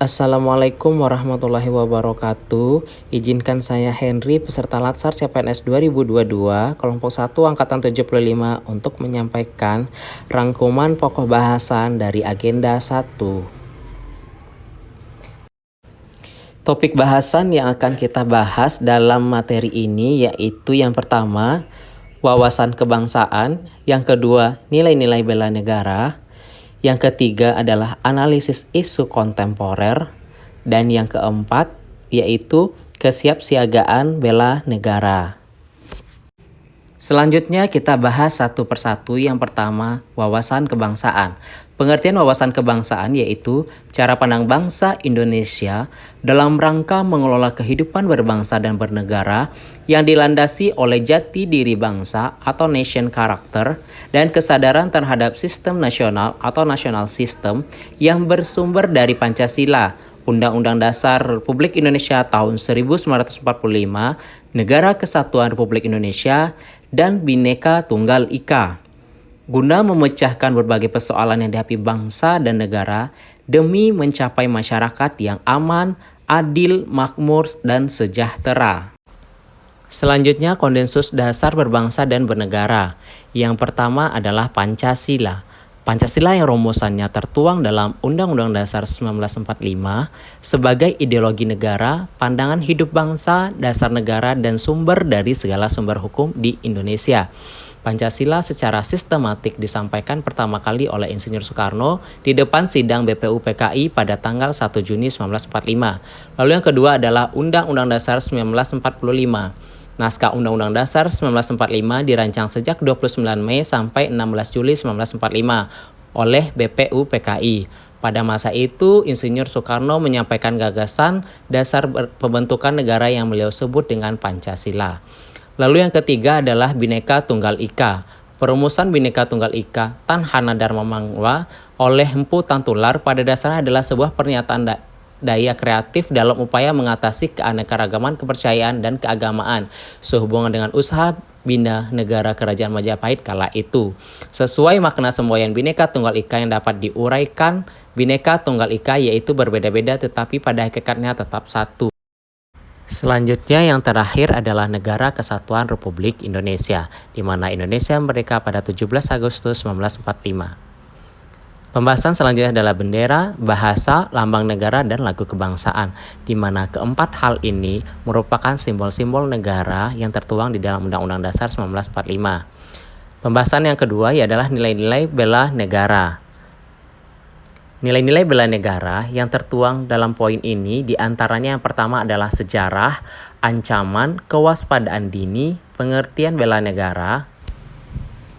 Assalamualaikum warahmatullahi wabarakatuh. Izinkan saya Henry, peserta Latsar CPNS 2022, kelompok 1 angkatan 75 untuk menyampaikan rangkuman pokok bahasan dari agenda 1. Topik bahasan yang akan kita bahas dalam materi ini yaitu yang pertama, wawasan kebangsaan, yang kedua, nilai-nilai bela negara, yang ketiga adalah analisis isu kontemporer, dan yang keempat yaitu kesiapsiagaan bela negara. Selanjutnya kita bahas satu persatu. Yang pertama, wawasan kebangsaan. Pengertian wawasan kebangsaan yaitu cara pandang bangsa Indonesia dalam rangka mengelola kehidupan berbangsa dan bernegara yang dilandasi oleh jati diri bangsa atau nation character dan kesadaran terhadap sistem nasional atau national system yang bersumber dari Pancasila, Undang-Undang Dasar Republik Indonesia tahun 1945, Negara Kesatuan Republik Indonesia, dan Bhinneka Tunggal Ika, guna memecahkan berbagai persoalan yang dihadapi bangsa dan negara demi mencapai masyarakat yang aman, adil, makmur, dan sejahtera. Selanjutnya, konsensus dasar berbangsa dan bernegara. Yang pertama adalah Pancasila. Pancasila yang rumusannya tertuang dalam Undang-Undang Dasar 1945 sebagai ideologi negara, pandangan hidup bangsa, dasar negara, dan sumber dari segala sumber hukum di Indonesia. Pancasila secara sistematik disampaikan pertama kali oleh Insinyur Soekarno di depan sidang BPUPKI pada tanggal 1 Juni 1945. Lalu yang kedua adalah Undang-Undang Dasar 1945. Naskah Undang-Undang Dasar 1945 dirancang sejak 29 Mei sampai 16 Juli 1945 oleh BPUPKI. Pada masa itu, Insinyur Soekarno menyampaikan gagasan dasar pembentukan negara yang beliau sebut dengan Pancasila. Lalu yang ketiga adalah Bhinneka Tunggal Ika. Perumusan Bhinneka Tunggal Ika Tan Hana Dharma Mangwa oleh Mpu Tantular pada dasarnya adalah sebuah pernyataan daya kreatif dalam upaya mengatasi keanekaragaman kepercayaan dan keagamaan sehubungan dengan usaha bina negara Kerajaan Majapahit kala itu. Sesuai makna semboyan Bhinneka Tunggal Ika yang dapat diuraikan, Bhinneka Tunggal Ika yaitu berbeda-beda tetapi pada hakikatnya tetap satu. Selanjutnya yang terakhir adalah Negara Kesatuan Republik Indonesia, di mana Indonesia merdeka pada 17 Agustus 1945. Pembahasan selanjutnya adalah bendera, bahasa, lambang negara, dan lagu kebangsaan, di mana keempat hal ini merupakan simbol-simbol negara yang tertuang di dalam Undang-Undang Dasar 1945. Pembahasan yang kedua adalah nilai-nilai bela negara. Nilai-nilai bela negara yang tertuang dalam poin ini diantaranya yang pertama adalah sejarah, ancaman, kewaspadaan dini, pengertian bela negara,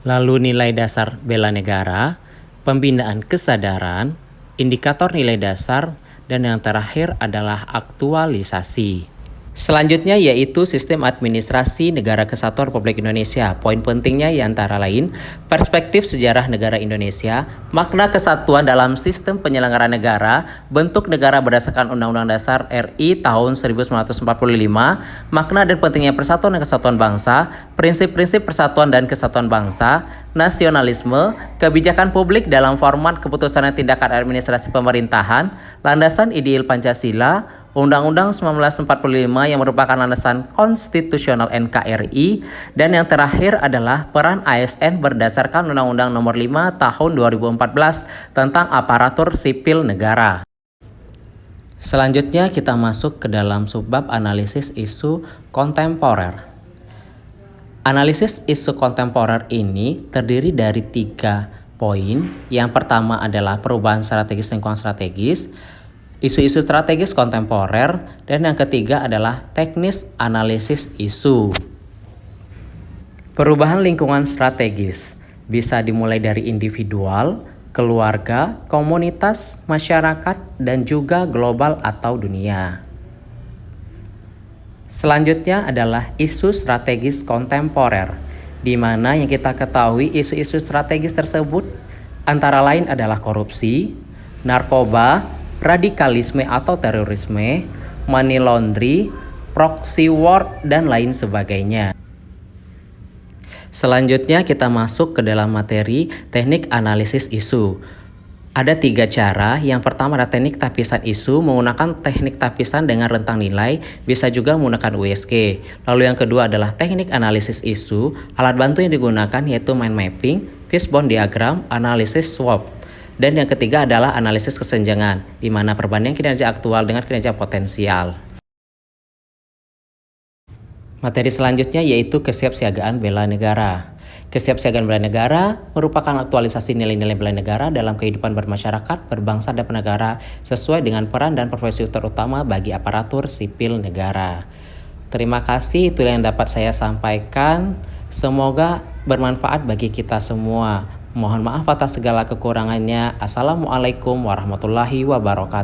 lalu nilai dasar bela negara, pembinaan kesadaran, indikator nilai dasar, dan yang terakhir adalah aktualisasi. Selanjutnya yaitu sistem administrasi Negara Kesatuan Republik Indonesia. Poin pentingnya antara lain perspektif sejarah negara Indonesia, makna kesatuan dalam sistem penyelenggaraan negara, bentuk negara berdasarkan Undang-Undang Dasar RI tahun 1945, makna dan pentingnya persatuan dan kesatuan bangsa, prinsip-prinsip persatuan dan kesatuan bangsa, nasionalisme, kebijakan publik dalam format keputusan dan tindakan administrasi pemerintahan, landasan ideal Pancasila, Undang-Undang 1945 yang merupakan landasan konstitusional NKRI, dan yang terakhir adalah peran ASN berdasarkan Undang-Undang Nomor 5 Tahun 2014 tentang aparatur sipil negara. Selanjutnya kita masuk ke dalam subbab analisis isu kontemporer. Analisis isu kontemporer ini terdiri dari 3 poin. Yang pertama adalah perubahan strategis lingkungan strategis, isu-isu strategis kontemporer, dan yang ketiga adalah teknis analisis isu. Perubahan lingkungan strategis bisa dimulai dari individual, keluarga, komunitas, masyarakat, dan juga global atau dunia. Selanjutnya adalah isu strategis kontemporer, di mana yang kita ketahui isu-isu strategis tersebut antara lain adalah korupsi, narkoba, radikalisme atau terorisme, money laundry, proxy war, dan lain sebagainya. Selanjutnya kita masuk ke dalam materi teknik analisis isu. Ada tiga cara. Yang pertama ada teknik tapisan isu, menggunakan teknik tapisan dengan rentang nilai, bisa juga menggunakan USG. Lalu yang kedua adalah teknik analisis isu, alat bantu yang digunakan yaitu mind mapping, fishbone diagram, analisis SWOT. Dan yang ketiga adalah analisis kesenjangan, di mana perbandingan kinerja aktual dengan kinerja potensial. Materi selanjutnya yaitu kesiapsiagaan bela negara. Kesiapsiagaan bela negara merupakan aktualisasi nilai-nilai bela negara dalam kehidupan bermasyarakat, berbangsa, dan bernegara sesuai dengan peran dan profesi terutama bagi aparatur sipil negara. Terima kasih, itu yang dapat saya sampaikan. Semoga bermanfaat bagi kita semua. Mohon maaf atas segala kekurangannya. Assalamualaikum warahmatullahi wabarakatuh.